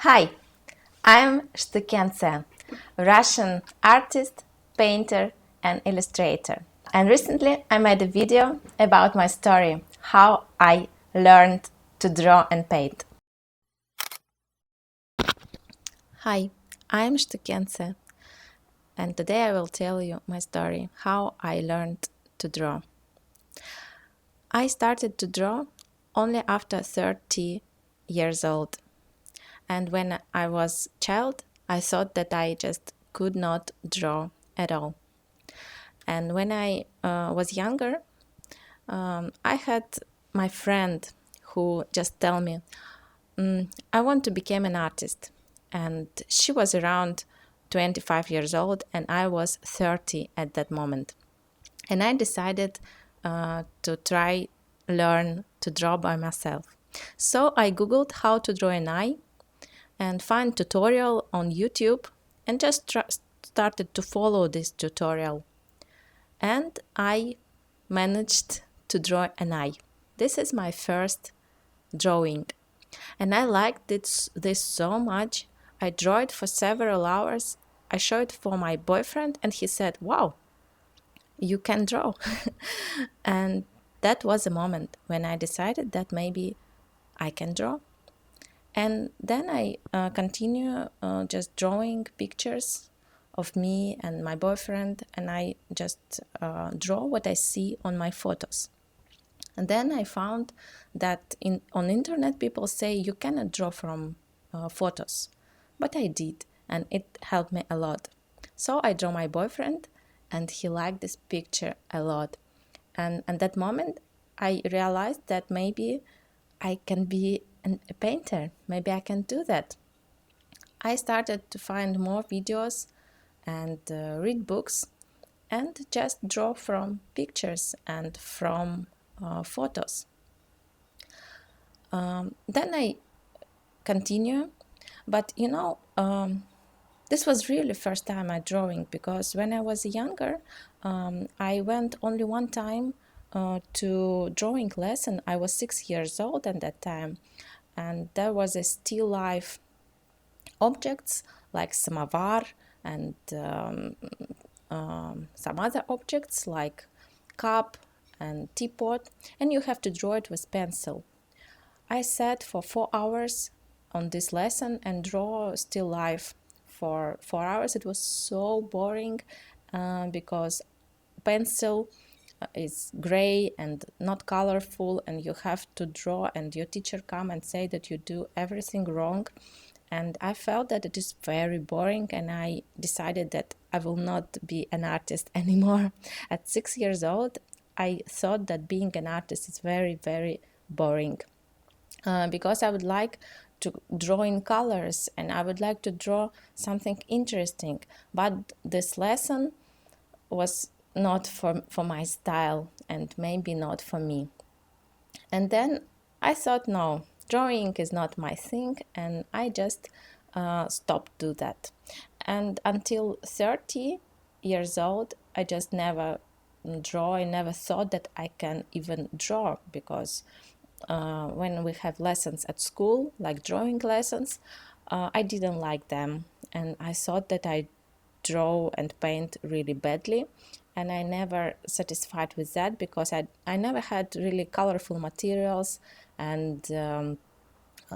Hi, I'm Shtukentse, Russian artist, painter, and illustrator. And recently I made a video about my story, how I learned to draw and paint. Hi, I'm Shtukentse, and today I will tell you my story, how I learned to draw. I started to draw only after 30 years old. And when I was a child, I thought that I just could not draw at all. And when I was younger, I had my friend who just tell me, I want to become an artist. And she was around 25 years old and I was 30 at that moment. And I decided to try learn to draw by myself. So I googled how to draw an eye and find tutorial on YouTube and just started to follow this tutorial. And I managed to draw an eye. This is my first drawing. And I liked this so much. I drew it for several hours. I showed it for my boyfriend and he said, "Wow, you can draw." And that was a moment when I decided that maybe I can draw. And then I continue just drawing pictures of me and my boyfriend, and I just draw what I see on my photos. And then I found that on internet people say you cannot draw from photos, but I did, and it helped me a lot. So I draw my boyfriend, and he liked this picture a lot. And at that moment, I realized that maybe I can be a painter. Maybe I can do that. I started to find more videos and read books and just draw from pictures and from photos. Then I continue, but this was really first time I drawing because when I was younger, I went only one time to drawing lesson. I was 6 years old at that time, and there was a still life objects like samovar and some other objects like cup and teapot, and you have to draw it with pencil. I sat for 4 hours on this lesson and draw still life for 4 hours. It was so boring because pencil is gray and not colorful, and you have to draw, and your teacher come and say that you do everything wrong. And I felt that it is very boring, and I decided that I will not be an artist anymore. At 6 years old, I thought that being an artist is very, very boring because I would like to draw in colors and I would like to draw something interesting. But this lesson was not for my style and maybe not for me. And then I thought, no, drawing is not my thing, and I just stopped do that. And until 30 years old, I just never draw. I never thought that I can even draw because when we have lessons at school, like drawing lessons, I didn't like them, and I thought that I draw and paint really badly, and I never satisfied with that because I never had really colorful materials and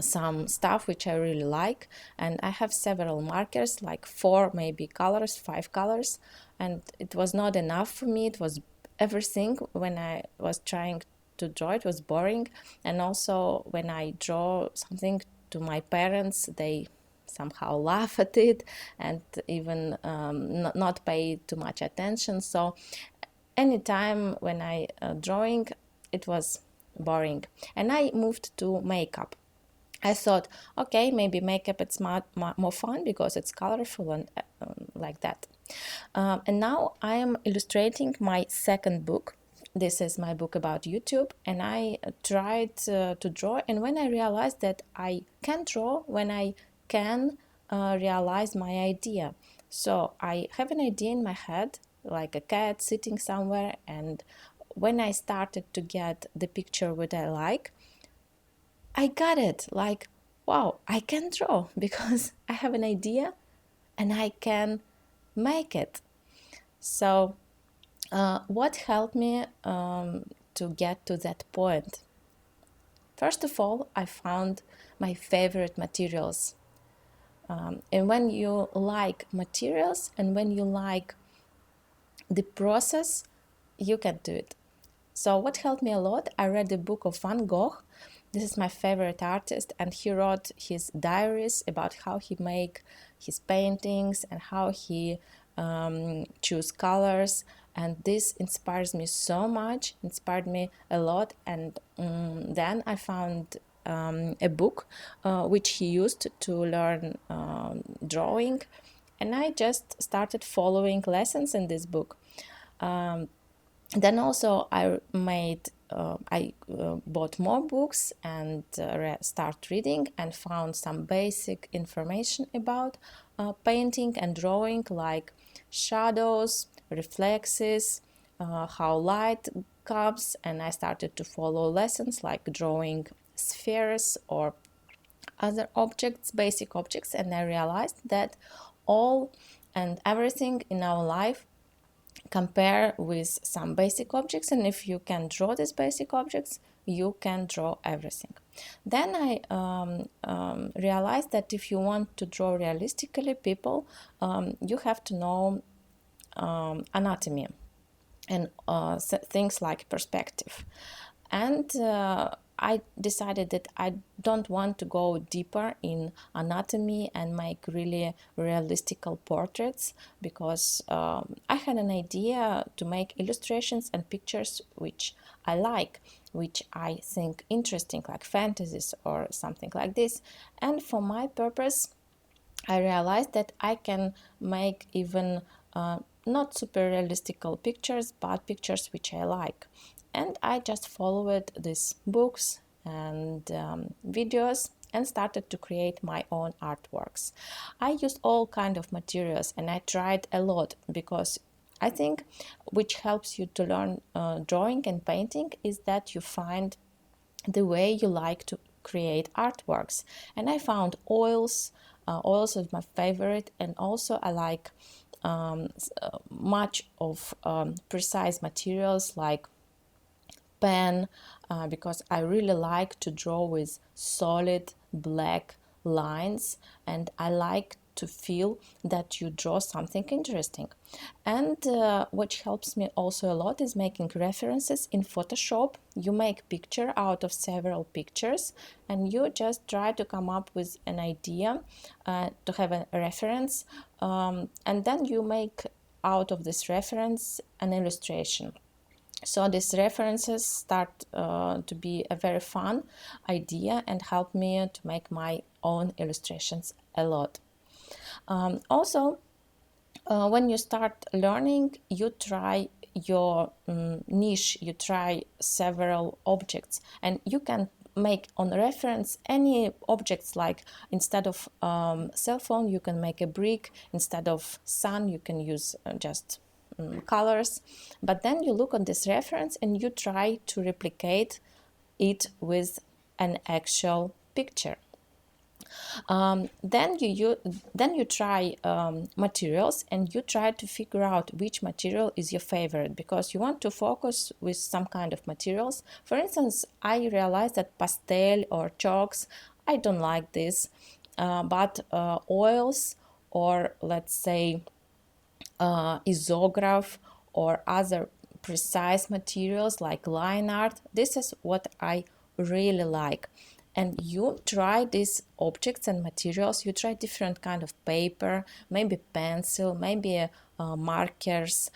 some stuff which I really like. And I have several markers, like 4 maybe colors, 5 colors, and it was not enough for me. It was everything. When I was trying to draw, it was boring. And also when I draw something to my parents, they somehow laugh at it and even not pay too much attention. So anytime when I drawing, it was boring. And I moved to makeup. I thought, okay, maybe makeup it's more fun because it's colorful and like that. And now I am illustrating my second book. This is my book about YouTube, and I tried to draw. And when I realized that I can draw, when I can realize my idea. So I have an idea in my head, like a cat sitting somewhere, and when I started to get the picture what I like, I got it. Like wow, I can draw because I have an idea and I can make it. So, what helped me to get to that point? First of all, I found my favorite materials. And when you like materials and when you like the process, you can do it. So what helped me a lot, I read the book of Van Gogh. This is my favorite artist, and he wrote his diaries about how he make his paintings and how he choose colors. And this inspires me so much, inspired me a lot. And then I found a book which he used to learn drawing, and I just started following lessons in this book. Then also I bought more books and start reading and found some basic information about painting and drawing, like shadows, reflexes, how light comes, and I started to follow lessons like drawing spheres or other objects, basic objects, and I realized that all and everything in our life compare with some basic objects, and if you can draw these basic objects, you can draw everything. Then I realized that if you want to draw realistically people, you have to know anatomy and things like perspective. And I decided that I don't want to go deeper in anatomy and make really realistical portraits, because I had an idea to make illustrations and pictures which I like, which I think interesting, like fantasies or something like this. And for my purpose, I realized that I can make even not super realistical pictures, but pictures which I like. And I just followed these books and videos and started to create my own artworks. I used all kind of materials and I tried a lot, because I think which helps you to learn drawing and painting is that you find the way you like to create artworks. And I found oils. Oils is my favorite, and also I like much of precise materials like pen, because I really like to draw with solid black lines, and I like to feel that you draw something interesting. And what helps me also a lot is making references in Photoshop. You make picture out of several pictures and you just try to come up with an idea to have a reference, and then you make out of this reference an illustration. So these references start to be a very fun idea and help me to make my own illustrations a lot. Also, when you start learning, you try your niche, you try several objects, and you can make on reference any objects, like instead of cell phone you can make a brick, instead of sun you can use just colors. But then you look on this reference and you try to replicate it with an actual picture. Then you try materials and you try to figure out which material is your favorite, because you want to focus with some kind of materials. For instance, I realized that pastel or chalks, I don't like this, but oils, or let's say isograph or other precise materials like line art, this is what I really like. And you try these objects and materials, you try different kind of paper, maybe pencil, maybe markers,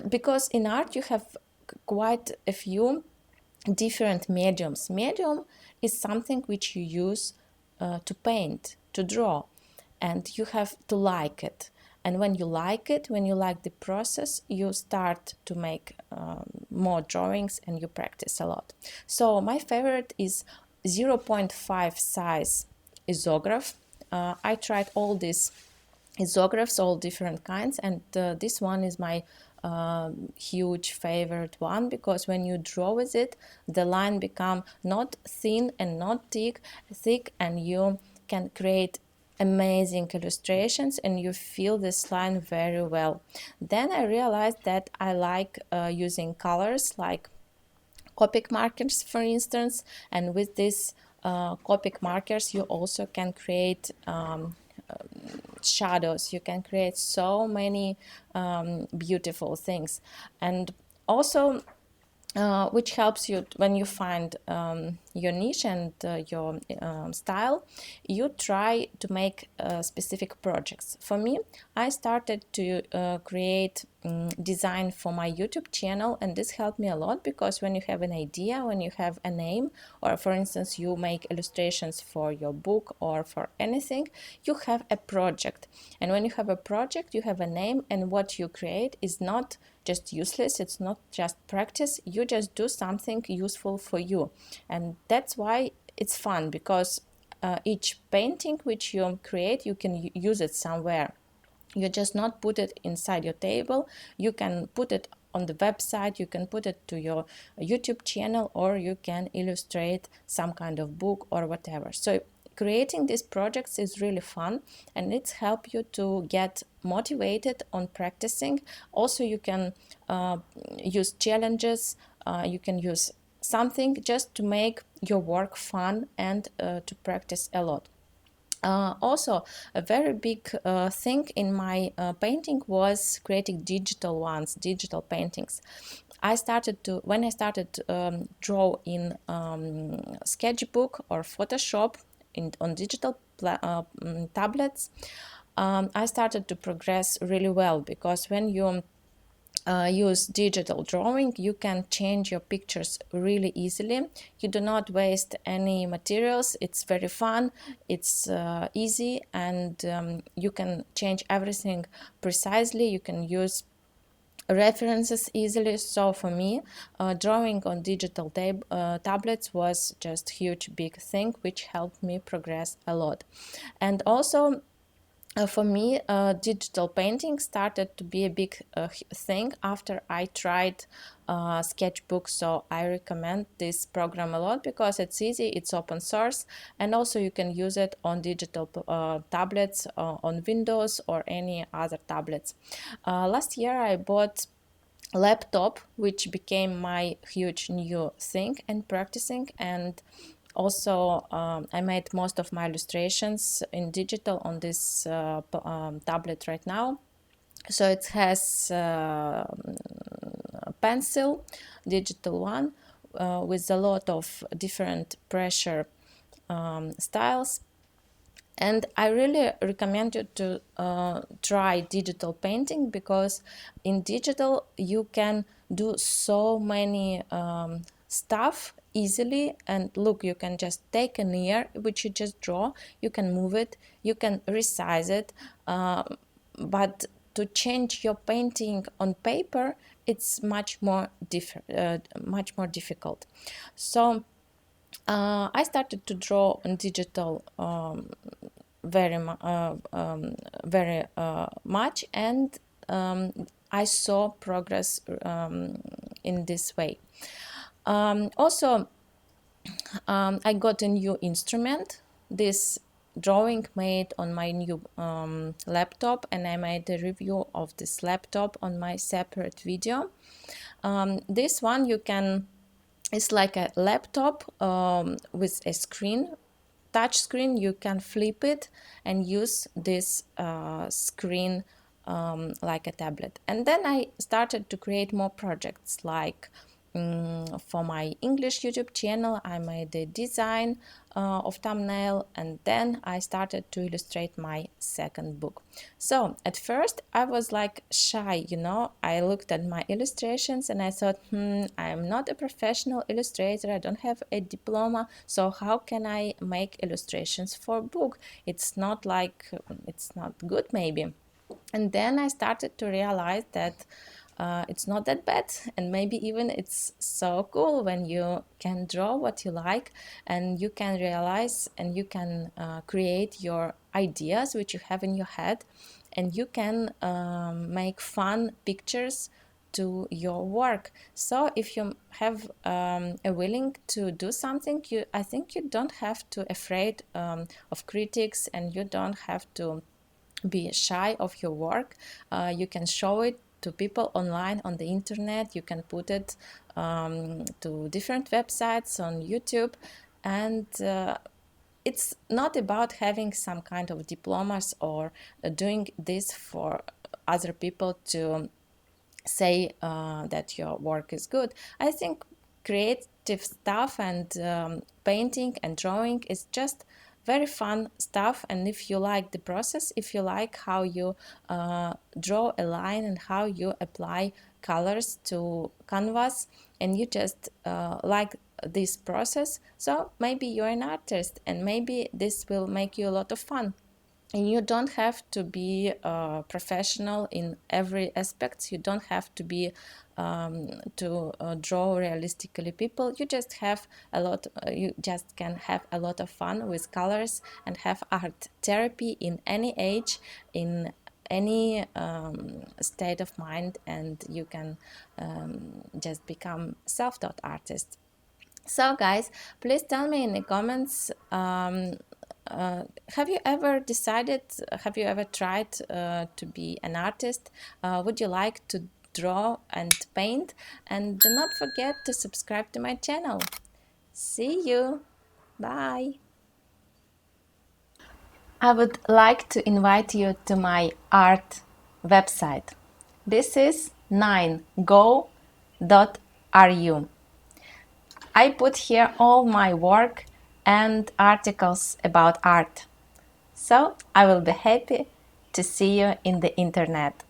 because in art you have quite a few different mediums. Medium is something which you use to paint, to draw, and you have to like it. And when you like it, when you like the process, you start to make more drawings and you practice a lot. So my favorite is 0.5 size isograph. I tried all these isographs, all different kinds, and this one is my huge favorite one, because when you draw with it, the line become not thin and not thick, and you can create amazing illustrations and you feel this line very well. Then I realized that I like using colors like Copic markers, for instance, and with these Copic markers you also can create shadows. You can create so many beautiful things. And also which helps you when you find your niche and your style, you try to make specific projects. For me, I started to create design for my YouTube channel, and this helped me a lot, because when you have an idea, when you have a name, or for instance you make illustrations for your book or for anything, you have a project. And when you have a project, you have a name, and what you create is not just useless, it's not just practice, you just do something useful for you. And that's why it's fun, because each painting which you create, you can use it somewhere. You just not put it inside your table, you can put it on the website, you can put it to your YouTube channel, or you can illustrate some kind of book or whatever. So creating these projects is really fun, and it's help you to get motivated on practicing. Also you can use challenges, you can use something just to make your work fun and to practice a lot. Also, a very big thing in my painting was creating digital ones, digital paintings. When I started draw in Sketchbook or Photoshop on digital tablets, I started to progress really well, because when you use digital drawing, you can change your pictures really easily. You do not waste any materials. It's very fun, it's easy, and you can change everything precisely. You can use references easily. So for me, drawing on digital tablets was just huge big thing, which helped me progress a lot. And also for me, digital painting started to be a big thing after I tried Sketchbook. So I recommend this program a lot, because it's easy, it's open source, and also you can use it on digital tablets, on Windows or any other tablets. Last year I bought laptop, which became my huge new thing and practicing. And also I made most of my illustrations in digital on this tablet right now. So it has a pencil, digital one, with a lot of different pressure styles. And I really recommend you to try digital painting, because in digital you can do so many stuff easily. And look, you can just take a near which you just draw, you can move it, you can resize it, but to change your painting on paper, it's much more difficult. So I started to draw on digital very much, and I saw progress in this way. Also, I got a new instrument. This drawing made on my new laptop, and I made a review of this laptop on my separate video. This one it's like a laptop with a screen, touch screen. You can flip it and use this screen like a tablet. And then I started to create more projects, like for my English YouTube channel, I made the design of thumbnail, and then I started to illustrate my second book. So at first I was like shy, I looked at my illustrations and I thought, I am not a professional illustrator, I don't have a diploma, so how can I make illustrations for a book? It's not good maybe. And then I started to realize that it's not that bad, and maybe even it's so cool when you can draw what you like, and you can realize and you can create your ideas which you have in your head, and you can make fun pictures to your work. So if you have a willing to do something, I think you don't have to afraid of critics, and you don't have to be shy of your work. You can show it to people online on the internet. You can put it to different websites on YouTube, and it's not about having some kind of diplomas or doing this for other people to say that your work is good. I think creative stuff and painting and drawing is just very fun stuff, and if you like the process, if you like how you draw a line and how you apply colors to canvas, and you just like this process, so maybe you're an artist and maybe this will make you a lot of fun. And you don't have to be professional in every aspect. You don't have to be to draw realistically people. You just have a lot you just can have a lot of fun with colors and have art therapy in any age, in any state of mind, and you can just become self-taught artist. So guys, please tell me in the comments, have you ever decided, have you ever tried to be an artist? Would you like to draw and paint? And do not forget to subscribe to my channel. See you. Bye. I would like to invite you to my art website. This is 9go.ru. I put here all my work and articles about art. So I will be happy to see you in the internet.